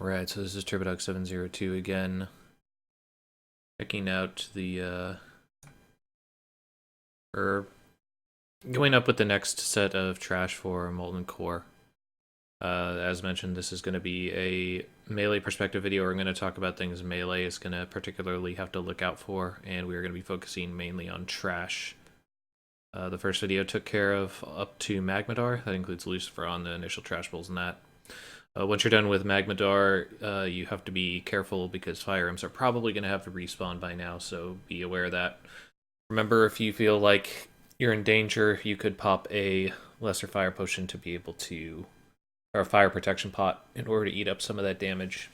Alright, so this is Turbodog702 again. Checking out the, or going up with the next set of trash for Molten Core. As mentioned, this is going to be a melee perspective video. We're going to talk about things melee is going to particularly have to look out for, and we're going to be focusing mainly on trash. The first video took care of up to Magmadar. That includes Lucifer on the initial trash pulls and that. Once you're done with Magmadar, you have to be careful because fire imps are probably going to have to respawn by now, so be aware of that. Remember, if you feel like you're in danger, you could pop a lesser fire potion to be able to, or a fire protection pot, in order to eat up some of that damage.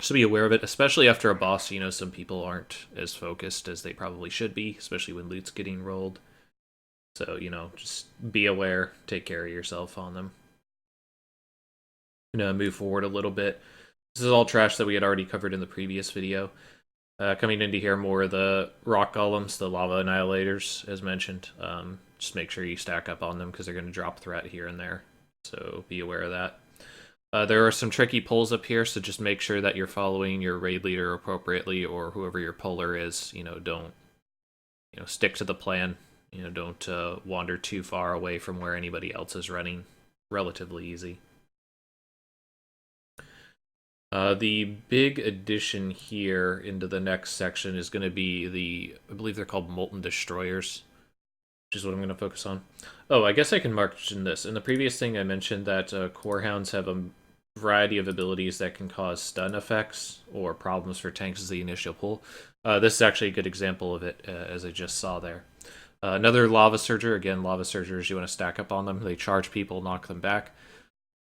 So be aware of it, especially after a boss. You know, some people aren't as focused as they probably should be, especially when loot's getting rolled. So, you know, just be aware, take care of yourself on them. I'm going to move forward a little bit. This is all trash that we had already covered in the previous video. Coming into here, more of the rock golems, the lava annihilators, as mentioned. Just make sure you stack up on them because they're going to drop threat here and there. So be aware of that. There are some tricky pulls up here, so just make sure that you're following your raid leader appropriately, or whoever your puller is. You know, don't stick to the plan. You know, don't wander too far away from where anybody else is running. Relatively easy. The big addition here into the next section is going to be I believe they're called Molten Destroyers, which is what I'm going to focus on. Oh, I guess I can mention this. In the previous thing I mentioned that Core Hounds have a variety of abilities that can cause stun effects or problems for tanks as the initial pull. This is actually a good example of it, as I just saw there. Another Lava Surger. Again, Lava Surgers, you want to stack up on them. They charge people, knock them back.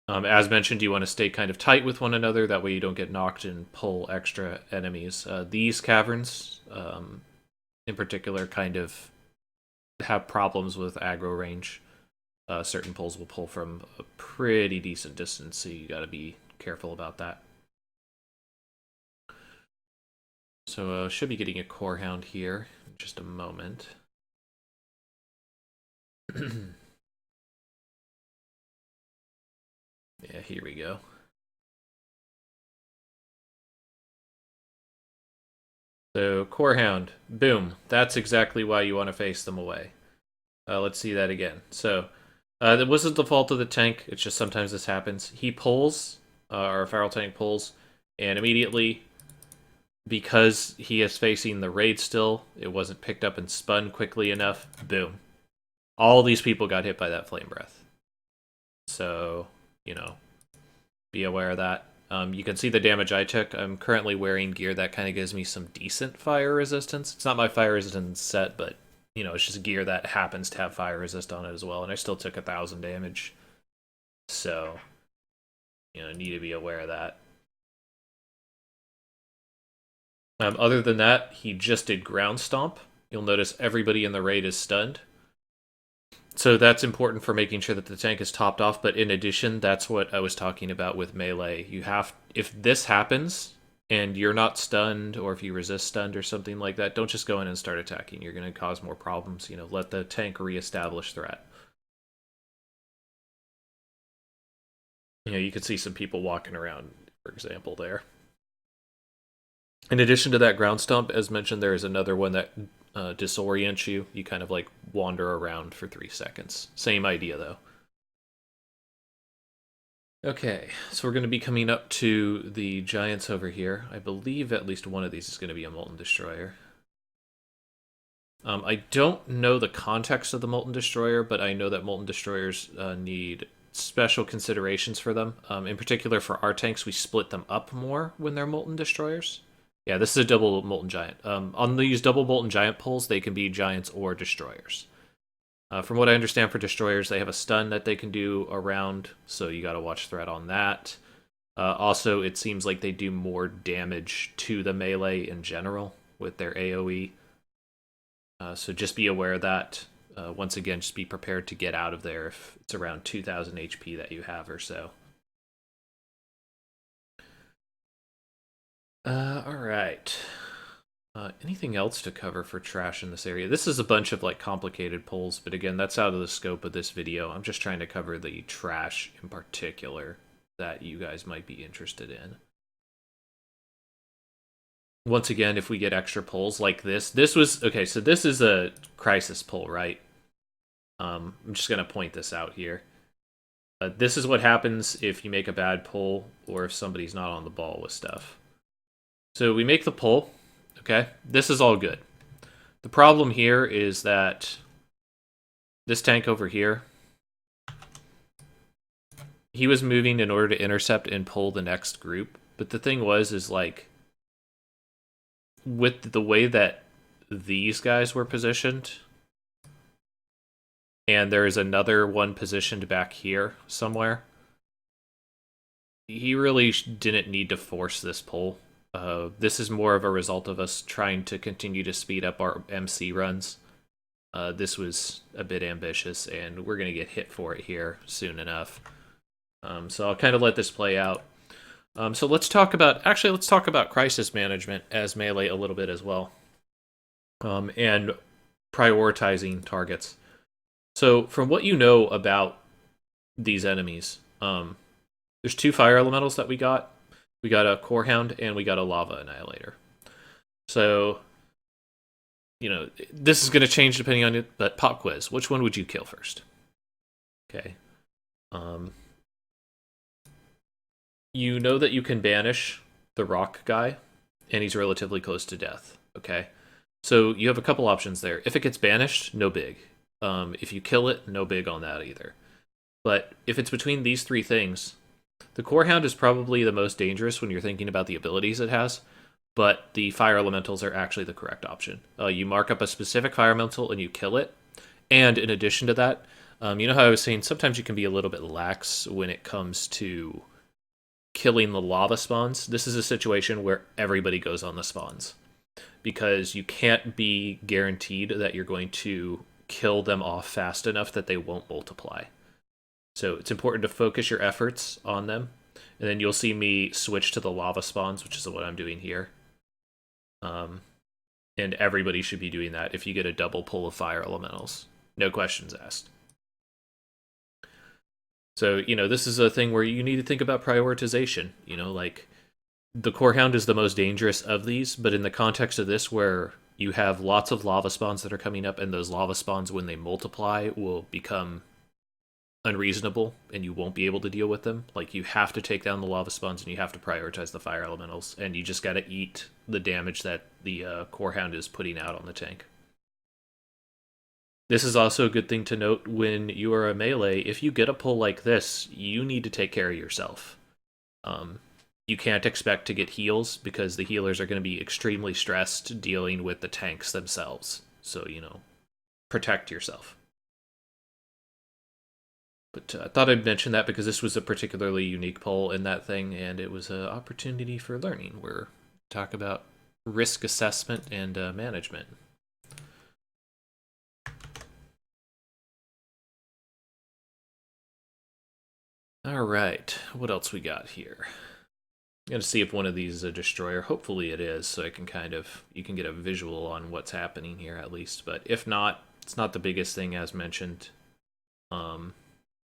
As mentioned, you want to stay kind of tight with one another, that way you don't get knocked and pull extra enemies. These caverns, in particular, kind of have problems with aggro range. Certain pulls will pull from a pretty decent distance, so you gotta be careful about that. So, should be getting a Core Hound here in just a moment. Yeah, here we go. So, Core Hound, boom. That's exactly why you want to face them away. Let's see that again. So, it wasn't the fault of the tank, it's just sometimes this happens. He pulls, or a feral tank pulls, and immediately, because he is facing the raid still, it wasn't picked up and spun quickly enough, boom. All these people got hit by that flame breath. So, you know, be aware of that. You can see the damage I took. I'm currently wearing gear that kind of gives me some decent fire resistance. It's not my fire resistance set, but, you know, it's just gear that happens to have fire resist on it as well, and I still took 1,000 damage. So, you know, need to be aware of that. Other than that, he just did ground stomp. You'll notice everybody in the raid is stunned. So that's important for making sure that the tank is topped off, but in addition, that's what I was talking about with melee. You have, if this happens, and you're not stunned, or if you resist stunned or something like that, don't just go in and start attacking. You're going to cause more problems. You know, let the tank reestablish threat. You know, you can see some people walking around, for example, there. In addition to that ground stomp, as mentioned, there is another one that disorients you. You kind of like wander around for 3 seconds. Same idea, though. Okay, so we're going to be coming up to the giants over here. I believe at least one of these is going to be a Molten Destroyer. I don't know the context of the Molten Destroyer, but I know that Molten Destroyers need special considerations for them. In particular, for our tanks, we split them up more when they're Molten Destroyers. Yeah, this is a double Molten Giant. On these double Molten Giant pulls, they can be Giants or Destroyers. From what I understand for Destroyers, they have a stun that they can do around, so you gotta watch threat on that. Also, it seems like they do more damage to the melee in general with their AoE. So just be aware of that. Once again, just be prepared to get out of there if it's around 2,000 HP that you have or so. Alright. Anything else to cover for trash in this area? This is a bunch of like complicated pulls, but again, that's out of the scope of this video. I'm just trying to cover the trash in particular that you guys might be interested in. Once again, if we get extra pulls like this was okay. So this is a crisis pull, right? I'm just gonna point this out here. This is what happens if you make a bad pull or if somebody's not on the ball with stuff. So we make the pull. Okay, this is all good. The problem here is that this tank over here, he was moving in order to intercept and pull the next group. But the thing is like, with the way that these guys were positioned, and there's another one positioned back here somewhere, he really didn't need to force this pull. This is more of a result of us trying to continue to speed up our MC runs. This was a bit ambitious, and we're going to get hit for it here soon enough. So I'll kind of let this play out. So let's talk about crisis management as melee a little bit as well, and prioritizing targets. So from what you know about these enemies, there's 2 fire elementals that we got. We got a Core Hound and we got a Lava Annihilator. So, this is going to change depending on it, but pop quiz. Which one would you kill first? Okay. You know that you can banish the rock guy, and he's relatively close to death. Okay. So you have a couple options there. If it gets banished, no big. If you kill it, no big on that either. But if it's between these 3 things, the Core Hound is probably the most dangerous when you're thinking about the abilities it has, but the fire elementals are actually the correct option. You mark up a specific fire elemental and you kill it, and in addition to that, you know how I was saying sometimes you can be a little bit lax when it comes to killing the lava spawns? This is a situation where everybody goes on the spawns, because you can't be guaranteed that you're going to kill them off fast enough that they won't multiply. So it's important to focus your efforts on them. And then you'll see me switch to the lava spawns, which is what I'm doing here. And everybody should be doing that if you get a double pull of fire elementals. No questions asked. So, this is a thing where you need to think about prioritization. Like, the Core Hound is the most dangerous of these, but in the context of this, where you have lots of lava spawns that are coming up, and those lava spawns, when they multiply, will become unreasonable and you won't be able to deal with them. Like, you have to take down the lava spawns and you have to prioritize the fire elementals, and you just got to eat the damage that the Core Hound is putting out on the tank. This is also a good thing to note when you are a melee. If you get a pull like this, you need to take care of yourself. You can't expect to get heals, because the healers are going to be extremely stressed dealing with the tanks themselves. So, protect yourself. But I thought I'd mention that because this was a particularly unique pull in that thing, and it was an opportunity for learning. We're talking about risk assessment and management. All right, what else we got here? I'm going to see if one of these is a destroyer. Hopefully it is, so I can you can get a visual on what's happening here at least. But if not, it's not the biggest thing as mentioned.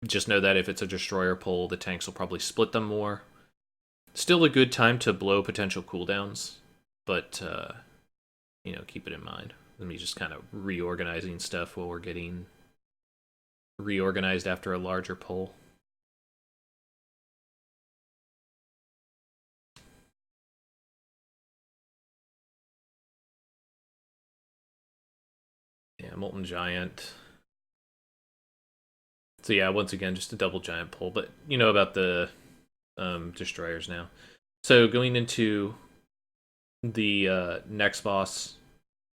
Just know that if it's a destroyer pull, the tanks will probably split them more. Still a good time to blow potential cooldowns, but, keep it in mind. Let me just kind of reorganizing stuff while we're getting reorganized after a larger pull. Yeah, Molten Giant. So yeah, once again, just a double giant pull, but you know about the destroyers now. So going into the next boss,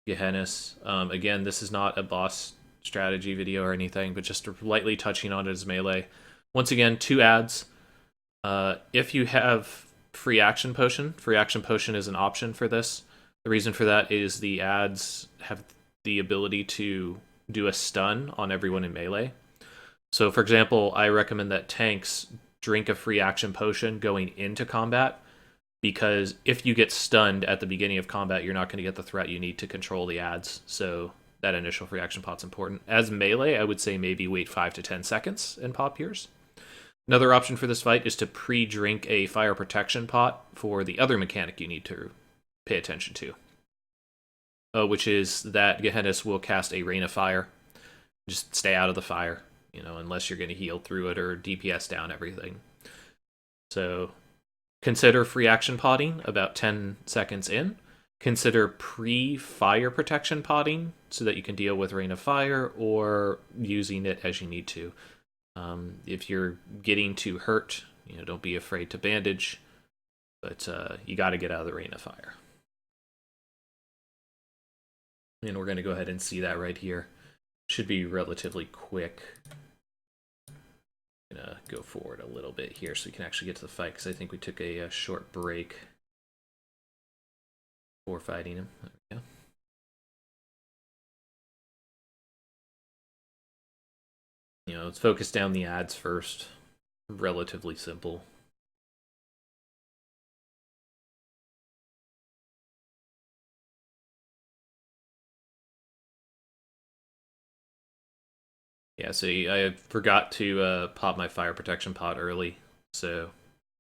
Geddon. Again, this is not a boss strategy video or anything, but just lightly touching on it as melee. Once again, 2 ads. If you have free action potion is an option for this. The reason for that is the ads have the ability to do a stun on everyone in melee. So, for example, I recommend that tanks drink a free action potion going into combat, because if you get stunned at the beginning of combat, you're not going to get the threat you need to control the ads. So that initial free action pot's important. As melee, I would say maybe wait 5 to 10 seconds and pop yours. Another option for this fight is to pre-drink a fire protection pot for the other mechanic you need to pay attention to, which is that Gehennis will cast a Rain of Fire. Just stay out of the fire, unless you're going to heal through it or DPS down everything. So consider free action potting about 10 seconds in. Consider pre-fire protection potting so that you can deal with Rain of Fire, or using it as you need to. If you're getting too hurt, don't be afraid to bandage, but you got to get out of the Rain of Fire. And we're going to go ahead and see that right here. Should be relatively quick. I'm going to go forward a little bit here so we can actually get to the fight, because I think we took a short break before fighting him. There we go. Let's focus down the ads first. Relatively simple. Yeah, so I forgot to pop my fire protection pot early, so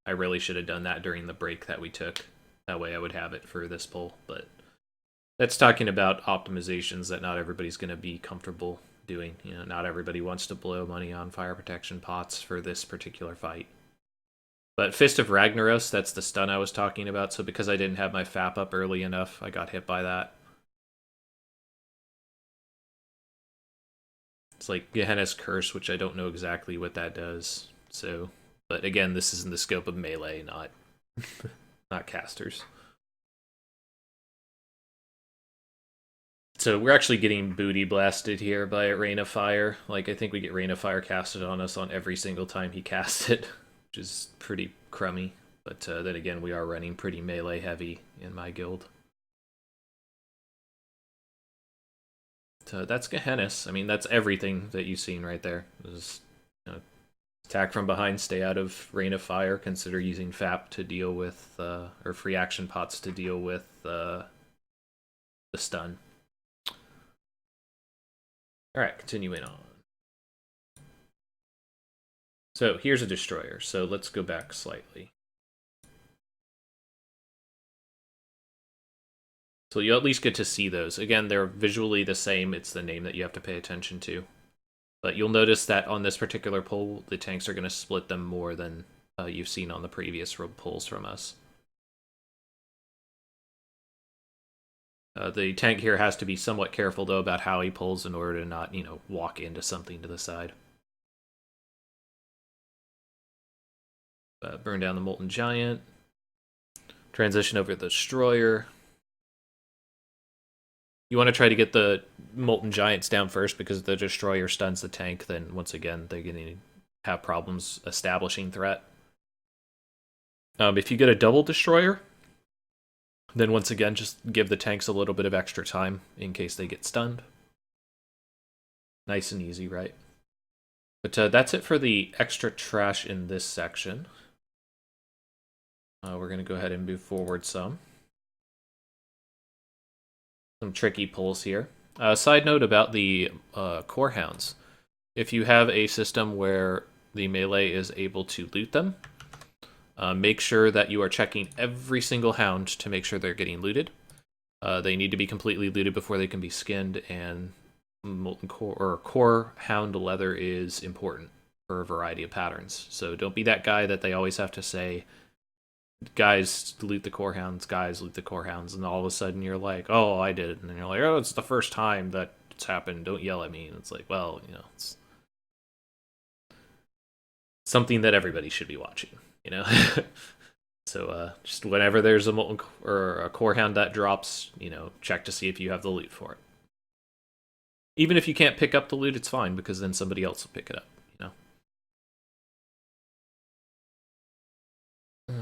I really should have done that during the break that we took. That way I would have it for this pull, but that's talking about optimizations that not everybody's going to be comfortable doing. Not everybody wants to blow money on fire protection pots for this particular fight. But Fist of Ragnaros, that's the stun I was talking about, so because I didn't have my FAP up early enough, I got hit by that. It's like Gehenna's Curse, which I don't know exactly what that does. So, but again, this is in the scope of melee, not not casters. So we're actually getting booty blasted here by a Rain of Fire. Like, I think we get Rain of Fire casted on us on every single time he casts it, which is pretty crummy. But then again, we are running pretty melee heavy in my guild. So that's Gehennis. I mean, that's everything that you've seen right there. Just, attack from behind, stay out of Rain of Fire, consider using FAP to deal with, or free action pots to deal with the stun. Alright, continuing on. So here's a destroyer, so let's go back slightly. So you'll at least get to see those. Again, they're visually the same, it's the name that you have to pay attention to. But you'll notice that on this particular pull, the tanks are going to split them more than you've seen on the previous pulls from us. The tank here has to be somewhat careful, though, about how he pulls in order to not, walk into something to the side. Burn down the Molten Giant. Transition over the Destroyer. You want to try to get the Molten Giants down first, because the Destroyer stuns the tank, then once again, they're going to have problems establishing threat. If you get a double Destroyer, then once again, just give the tanks a little bit of extra time in case they get stunned. Nice and easy, right? But that's it for the extra trash in this section. We're going to go ahead and move forward some. Some tricky pulls here. Side note about the Core Hounds. If you have a system where the melee is able to loot them, make sure that you are checking every single hound to make sure they're getting looted. They need to be completely looted before they can be skinned, and Molten Core or Core Hound leather is important for a variety of patterns. So don't be that guy that they always have to say, guys, loot the Core Hounds, guys, loot the Core Hounds, and all of a sudden you're like, oh, I did it. And then you're like, oh, it's the first time that it's happened, don't yell at me. And it's like, well, it's something that everybody should be watching, So just whenever there's a Molten or a Core Hound that drops, check to see if you have the loot for it. Even if you can't pick up the loot, it's fine, because then somebody else will pick it up,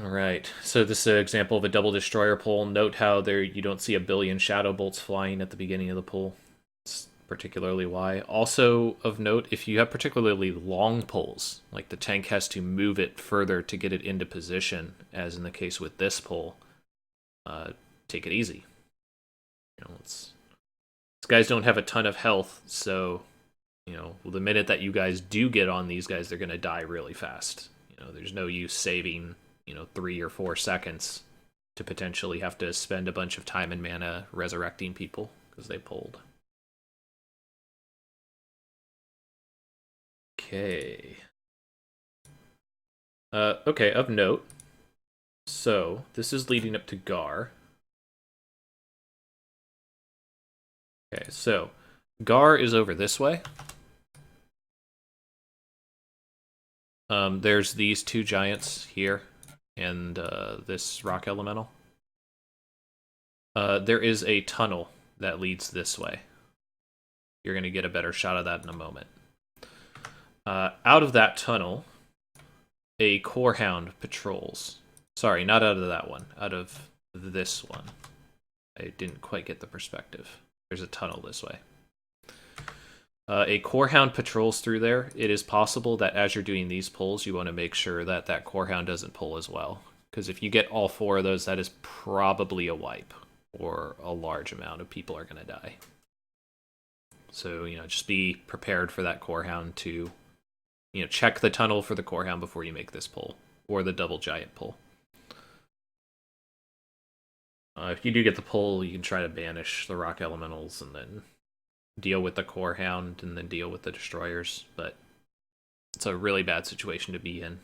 Alright, so this is an example of a double destroyer pull. Note how there you don't see a billion shadow bolts flying at the beginning of the pull. It's particularly why. Also of note, if you have particularly long pulls, like the tank has to move it further to get it into position, as in the case with this pull, take it easy. These guys don't have a ton of health, so the minute that you guys do get on these guys, they're going to die really fast. There's no use saving 3 or 4 seconds to potentially have to spend a bunch of time and mana resurrecting people because they pulled. Okay. Okay, of note. So, this is leading up to Gar. Okay, so Gar is over this way. There's these 2 giants here, and this rock elemental. There is a tunnel that leads this way. You're going to get a better shot of that in a moment. Out of that tunnel, a core hound patrols. Sorry, not out of that one. Out of this one. I didn't quite get the perspective. There's a tunnel this way. A core hound patrols through there. It is possible that as you're doing these pulls, you want to make sure that that core hound doesn't pull as well. Because if you get all 4 of those, that is probably a wipe. Or a large amount of people are going to die. So, just be prepared for that core hound to, check the tunnel for the core hound before you make this pull. Or the double giant pull. If you do get the pull, you can try to banish the rock elementals and then deal with the core hound and then deal with the destroyers, but it's a really bad situation to be in.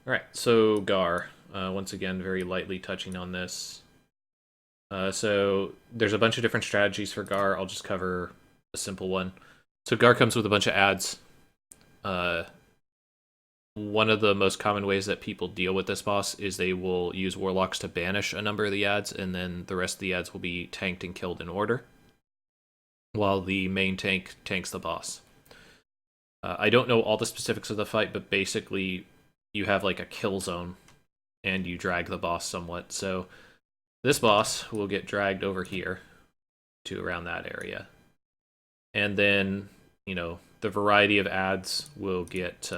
Alright, so Gar, once again, very lightly touching on this. So there's a bunch of different strategies for Gar. I'll just cover a simple one. So Gar comes with a bunch of adds. One of the most common ways that people deal with this boss is they will use warlocks to banish a number of the adds, and then the rest of the adds will be tanked and killed in order, while the main tank tanks the boss. I don't know all the specifics of the fight, but basically you have like a kill zone, and you drag the boss somewhat. So this boss will get dragged over here to around that area. And then, the variety of adds will get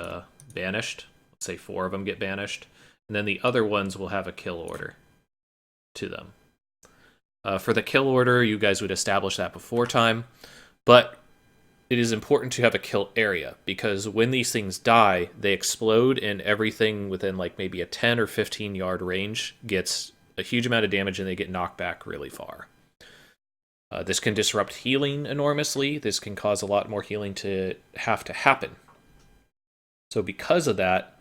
banished. Let's say 4 of them get banished. And then the other ones will have a kill order to them. For the kill order, you guys would establish that before time. But it is important to have a kill area, because when these things die, they explode, and everything within like maybe a 10 or 15 yard range gets a huge amount of damage, and they get knocked back really far. This can disrupt healing enormously. This can cause a lot more healing to have to happen. So because of that,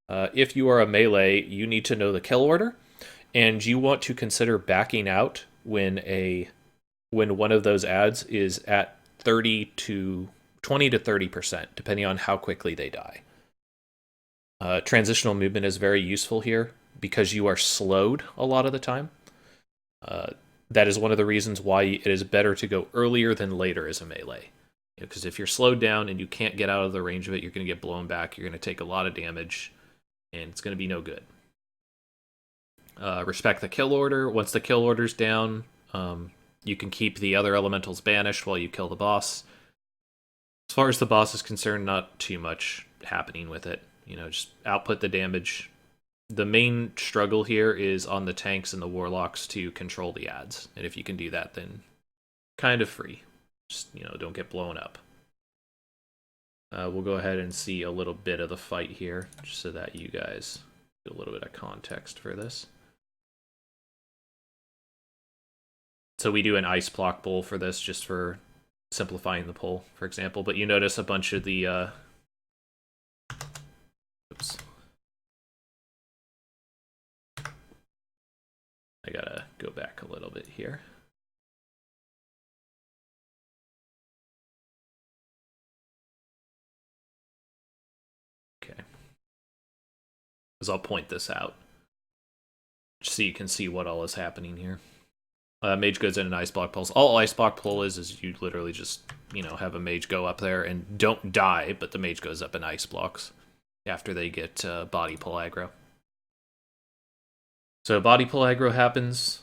if you are a melee, you need to know the kill order, and you want to consider backing out when one of those adds is at 20 to 30%, depending on how quickly they die. Transitional movement is very useful here because you are slowed a lot of the time. That is one of the reasons why it is better to go earlier than later as a melee. Because if you're slowed down and you can't get out of the range of it, you're going to get blown back, you're going to take a lot of damage, and it's going to be no good. Respect the kill order. Once the kill order's down, you can keep the other elementals banished while you kill the boss. As far as the boss is concerned, not too much happening with it. Just output the damage. The main struggle here is on the tanks and the warlocks to control the adds. And if you can do that, then kind of free. Just, don't get blown up. We'll go ahead and see a little bit of the fight here, just so that you guys get a little bit of context for this. So we do an ice block pull for this, just for simplifying the pull, for example. But you notice a bunch of the... Oops. I gotta go back a little bit here. Okay. Because I'll point this out, just so you can see what all is happening here. Mage goes in and ice block pulls. All ice block pull is you literally just, have a mage go up there and don't die, but the mage goes up and ice blocks after they get body pull aggro. So body pull aggro happens.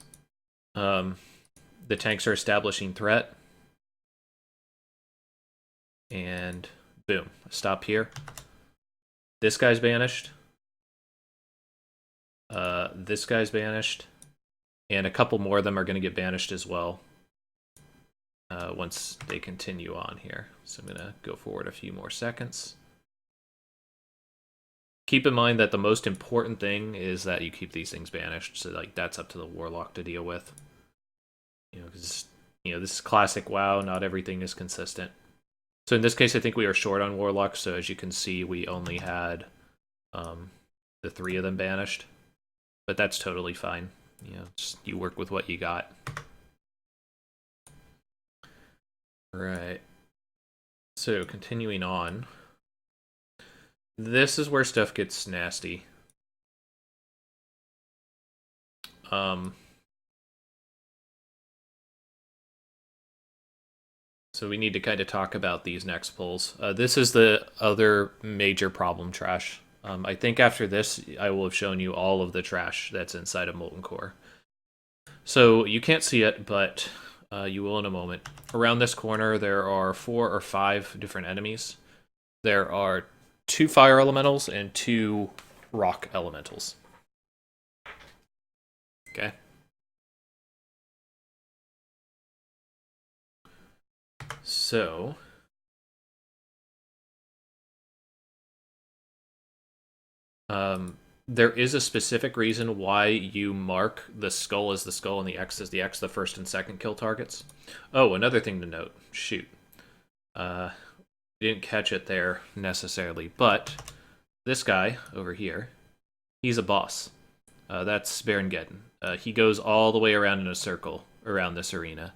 The tanks are establishing threat. And boom, stop here. This guy's banished. This guy's banished. And a couple more of them are going to get banished as well once they continue on here. So I'm going to go forward a few more seconds. Keep in mind that the most important thing is that you keep these things banished, so like that's up to the Warlock to deal with. Because this is classic WoW. Not everything is consistent. So in this case, I think we are short on Warlock. So as you can see, we only had the 3 of them banished, but that's totally fine. Just you work with what you got. Right. So continuing on, this is where stuff gets nasty. So we need to kind of talk about these next pulls. This is the other major problem trash. I think after this, I will have shown you all of the trash that's inside of Molten Core. So you can't see it, but you will in a moment. Around this corner, there are 4 or 5 different enemies. There are 2 fire elementals and 2 rock elementals. Okay. So there is a specific reason why you mark the skull as the skull and the X as the X, the first and second kill targets. Oh, another thing to note. Shoot. Didn't catch it there necessarily, but this guy over here, he's a boss. That's Baron Geddon. He goes all the way around in a circle around this arena.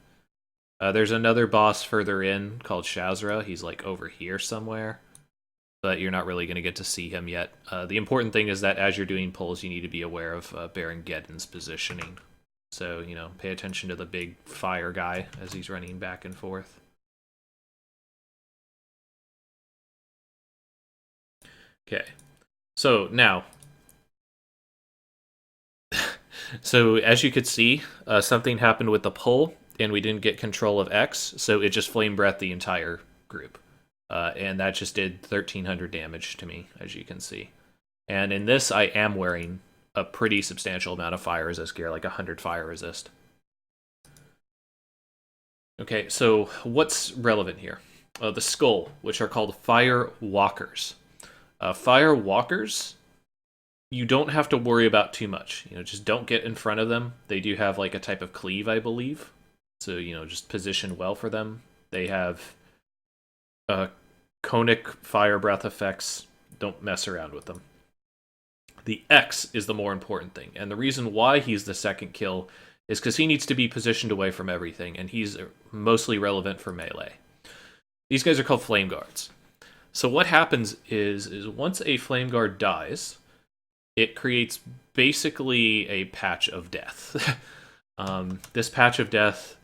There's another boss further in called Shazra. He's like over here somewhere, but you're not really going to get to see him yet. The important thing is that as you're doing pulls, you need to be aware of Baron Geddon's positioning. So, pay attention to the big fire guy as he's running back and forth. Okay, so now, so as you could see, something happened with the pull, and we didn't get control of X, so it just flame breathed the entire group. And that just did 1,300 damage to me, as you can see. And in this, I am wearing a pretty substantial amount of fire resist gear, like 100 fire resist. Okay, so what's relevant here? The skull, which are called fire walkers. Fire walkers, you don't have to worry about too much. Just don't get in front of them. They do have like a type of cleave, I believe. So, just position well for them. They have conic fire breath effects. Don't mess around with them. The X is the more important thing. And the reason why he's the second kill is because he needs to be positioned away from everything, and he's mostly relevant for melee. These guys are called Flame Guards. So what happens is once a Flame Guard dies, it creates basically a patch of death. This patch of death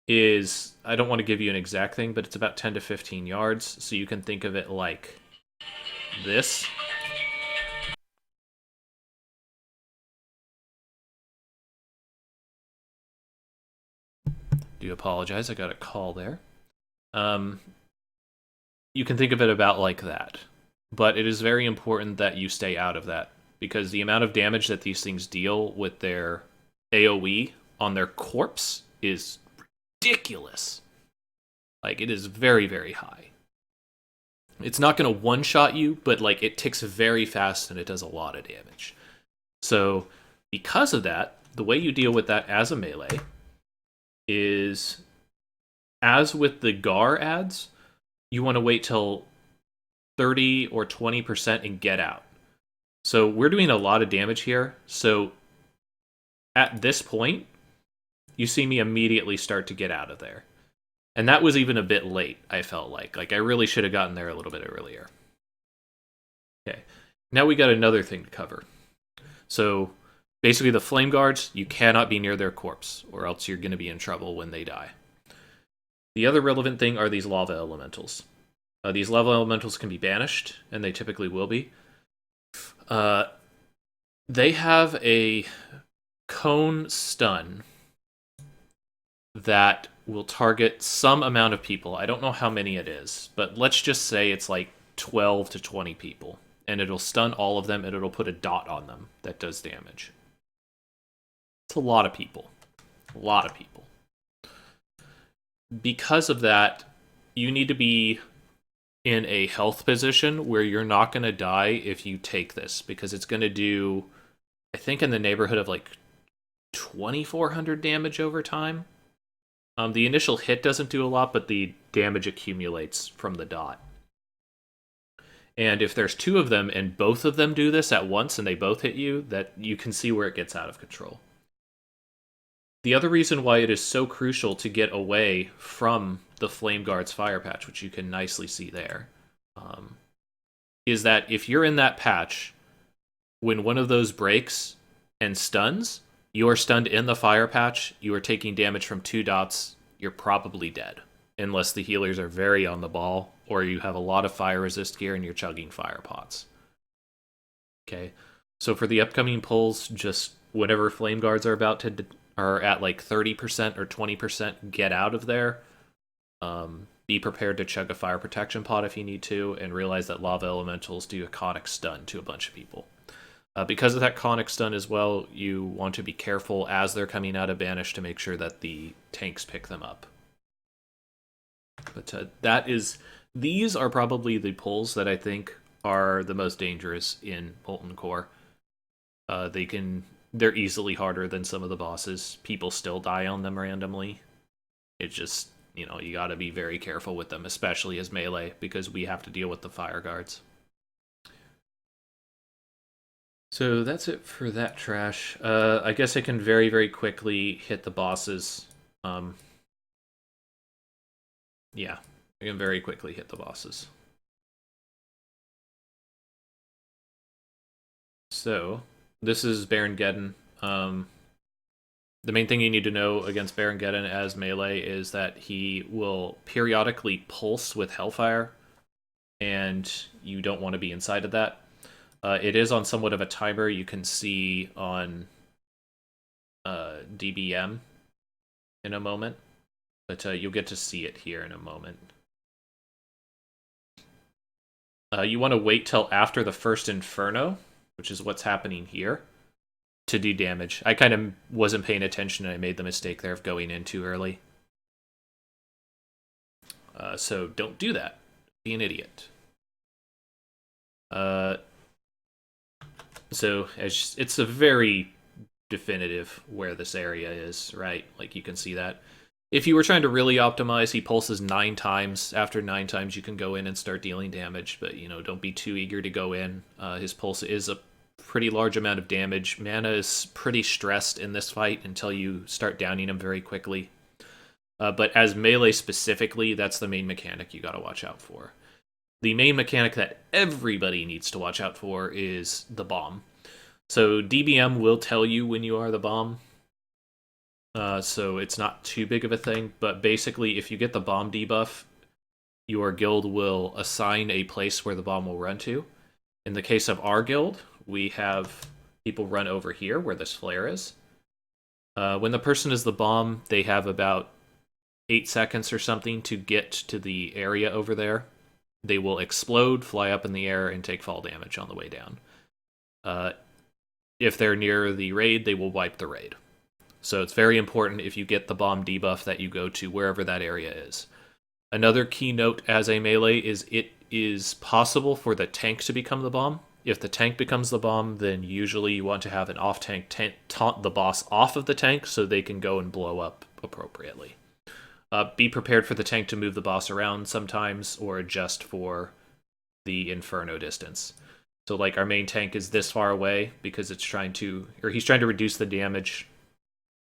is, I don't want to give you an exact thing, but it's about 10 to 15 yards, so you can think of it like this. Do apologize, I got a call there. You can think of it about like that, but it is very important that you stay out of that, because the amount of damage that these things deal with their AoE on their corpse is ridiculous. Like, it is very, very high. It's not going to one-shot you, but like it ticks very fast and it does a lot of damage. So because of that, the way you deal with that as a melee is, as with the Gar ads, you want to wait till 30 or 20% and get out. So we're doing a lot of damage here. So at this point, you see me immediately start to get out of there. And that was even a bit late, I felt like. Like, I really should have gotten there a little bit earlier. Okay, now we got another thing to cover. So basically the Flame Guards, you cannot be near their corpse, or else you're going to be in trouble when they die. The other relevant thing are these Lava Elementals. These Lava Elementals can be banished, and they typically will be. They have a cone stun that will target some amount of people. I don't know how many it is, but let's just say it's like 12 to 20 people. And it'll stun all of them, and it'll put a dot on them that does damage. It's a lot of people. A lot of people. Because of that, you need to be in a health position where you're not going to die if you take this, because it's going to do, I think, in the neighborhood of like 2,400 damage over time. The initial hit doesn't do a lot, but the damage accumulates from the dot. And if there's two of them and both of them do this at once and they both hit you, that you can see where it gets out of control. The other reason why it is so crucial to get away from the Flame Guard's fire patch, which you can nicely see there, is that if you're in that patch, when one of those breaks and stuns, you are stunned in the fire patch, you are taking damage from 2 dots, you're probably dead. Unless the healers are very on the ball, or you have a lot of fire resist gear and you're chugging fire pots. Okay, so for the upcoming pulls, just whenever Flame Guards are at like 30% or 20%, get out of there. Be prepared to chug a fire protection pot if you need to, and realize that lava elementals do a conic stun to a bunch of people. Because of that conic stun as well, you want to be careful as they're coming out of banish to make sure that the tanks pick them up. But these are probably the pulls that I think are the most dangerous in Molten Core. They're easily harder than some of the bosses. People still die on them randomly. It's just, you gotta be very careful with them, especially as melee, because we have to deal with the fire guards. So that's it for that trash. I guess I can very, very quickly hit the bosses. Yeah, I can very quickly hit the bosses. So, this is Baron Geddon. The main thing you need to know against Baron Geddon as melee is that he will periodically pulse with Hellfire, and you don't want to be inside of that. It is on somewhat of a timer. You can see on DBM in a moment, but you'll get to see it here in a moment. You want to wait till after the first Inferno, which is what's happening here, to do damage. I kind of wasn't paying attention, and I made the mistake there of going in too early. So don't do that. Be an idiot. So it's a very definitive where this area is, right? Like, you can see that. If you were trying to really optimize, he pulses 9 times. After 9 times, you can go in and start dealing damage, but, don't be too eager to go in. His pulse is a pretty large amount of damage. Mana is pretty stressed in this fight until you start downing him very quickly. But as melee specifically, that's the main mechanic you gotta watch out for. The main mechanic that everybody needs to watch out for is the bomb. So DBM will tell you when you are the bomb. So it's not too big of a thing, but basically if you get the bomb debuff, your guild will assign a place where the bomb will run to. In the case of our guild, we have people run over here where this flare is. When the person is the bomb, they have about 8 seconds or something to get to the area over there. They will explode, fly up in the air, and take fall damage on the way down. If they're near the raid, they will wipe the raid. So it's very important if you get the bomb debuff that you go to wherever that area is. Another key note as a melee is it is possible for the tank to become the bomb. If the tank becomes the bomb, then usually you want to have an off-tank taunt the boss off of the tank so they can go and blow up appropriately. Be prepared for the tank to move the boss around sometimes, or adjust for the Inferno distance. So, like, our main tank is this far away because he's trying to reduce the damage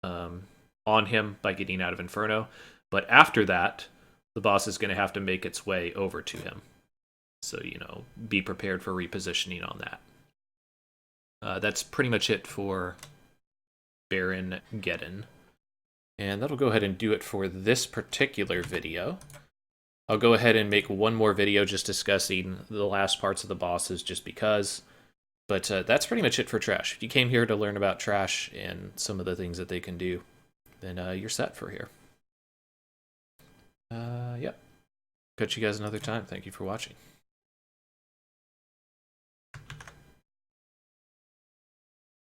on him by getting out of Inferno. But after that, the boss is going to have to make its way over to him. So, be prepared for repositioning on that. That's pretty much it for Baron Geddon. And that'll go ahead and do it for this particular video. I'll go ahead and make one more video just discussing the last parts of the bosses just because. But that's pretty much it for Trash. If you came here to learn about Trash and some of the things that they can do, then you're set for here. Yep. Catch you guys another time. Thank you for watching.